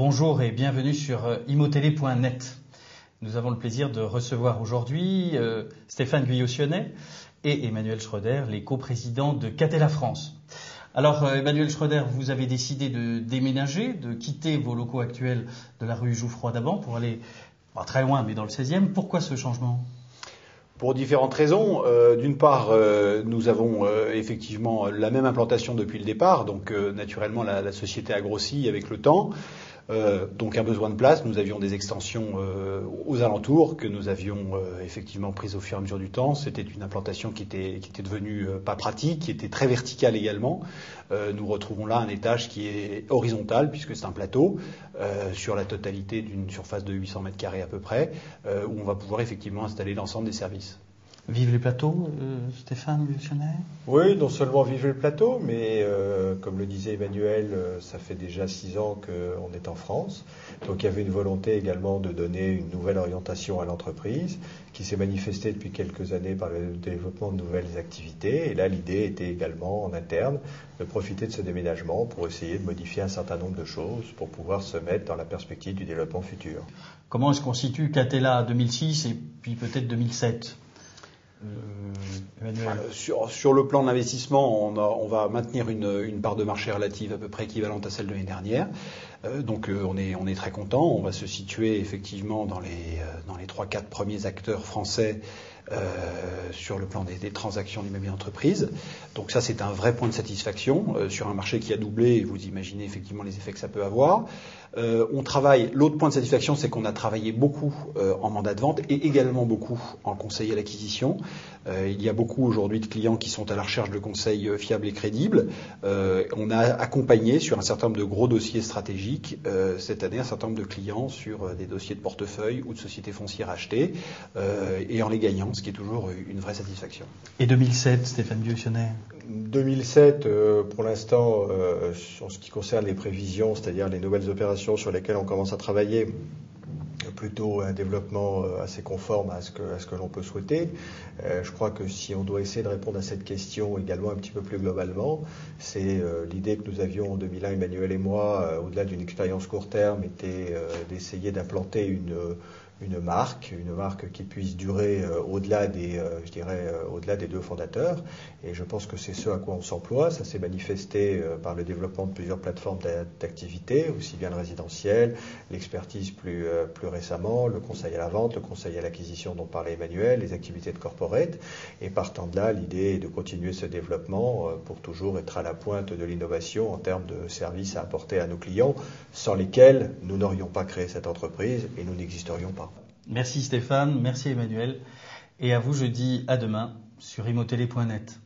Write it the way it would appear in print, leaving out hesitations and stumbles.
Bonjour et bienvenue sur imotélé.net. Nous avons le plaisir de recevoir aujourd'hui Stéphane Guyot-Sionnet et Emmanuel Schroeder, les coprésidents de Catella France. Alors Emmanuel Schroeder, vous avez décidé de déménager, de quitter vos locaux actuels de la rue Jouffroy d'Aban pour aller pas très loin mais dans le 16e. Pourquoi ce changement ? Pour différentes raisons. D'une part, nous avons effectivement la même implantation depuis le départ, donc naturellement la société a grossi avec le temps. Donc un besoin de place, nous avions des extensions aux alentours que nous avions effectivement prises au fur et à mesure du temps. C'était une implantation qui était devenue pas pratique, qui était très verticale également. Nous retrouvons là un étage qui est horizontal puisque c'est un plateau sur la totalité d'une surface de 800 mètres carrés à peu près, où on va pouvoir effectivement installer l'ensemble des services. Vive les plateaux, Stéphane Guyot-Sionnet ? Oui, non seulement vive le plateau, mais comme le disait Emmanuel, ça fait déjà 6 ans qu'on est en France. Donc il y avait une volonté également de donner une nouvelle orientation à l'entreprise, qui s'est manifestée depuis quelques années par le développement de nouvelles activités. Et là, l'idée était également en interne de profiter de ce déménagement pour essayer de modifier un certain nombre de choses pour pouvoir se mettre dans la perspective du développement futur. Comment se constitue Catella 2006 et puis peut-être 2007 ? Emmanuel. Sur le plan de l'investissement, on va maintenir une part de marché relative à peu près équivalente à celle de l'année dernière. Donc on est très content. On va se situer effectivement dans les 3-4 premiers acteurs français sur le plan des transactions d'immobilier d'entreprise. Donc ça, c'est un vrai point de satisfaction sur un marché qui a doublé. Vous imaginez effectivement les effets que ça peut avoir. L'autre point de satisfaction, c'est qu'on a travaillé beaucoup en mandat de vente et également beaucoup en conseil à l'acquisition. Il y a beaucoup aujourd'hui de clients qui sont à la recherche de conseils fiables et crédibles. On a accompagné sur un certain nombre de gros dossiers stratégiques cette année un certain nombre de clients sur des dossiers de portefeuille ou de sociétés foncières achetées et en les gagnant, ce qui est toujours une vraie satisfaction. Et 2007, Stéphane Guyot-Sionnet ? 2007, pour l'instant, en ce qui concerne les prévisions, c'est-à-dire les nouvelles opérations sur lesquelles on commence à travailler, plutôt un développement assez conforme à ce que l'on peut souhaiter. Je crois que si on doit essayer de répondre à cette question également un petit peu plus globalement, c'est l'idée que nous avions en 2001, Emmanuel et moi, au-delà d'une expérience court terme, était d'essayer d'implanter une marque qui puisse durer au-delà des deux fondateurs. Et je pense que c'est ce à quoi on s'emploie. Ça s'est manifesté par le développement de plusieurs plateformes d'activité, aussi bien le résidentiel, l'expertise plus récemment, le conseil à la vente, le conseil à l'acquisition dont parlait Emmanuel, les activités de corporate. Et partant de là, l'idée est de continuer ce développement pour toujours être à la pointe de l'innovation en termes de services à apporter à nos clients, sans lesquels nous n'aurions pas créé cette entreprise et nous n'existerions pas. Merci Stéphane, merci Emmanuel. Et à vous, je dis à demain sur imotélé.net.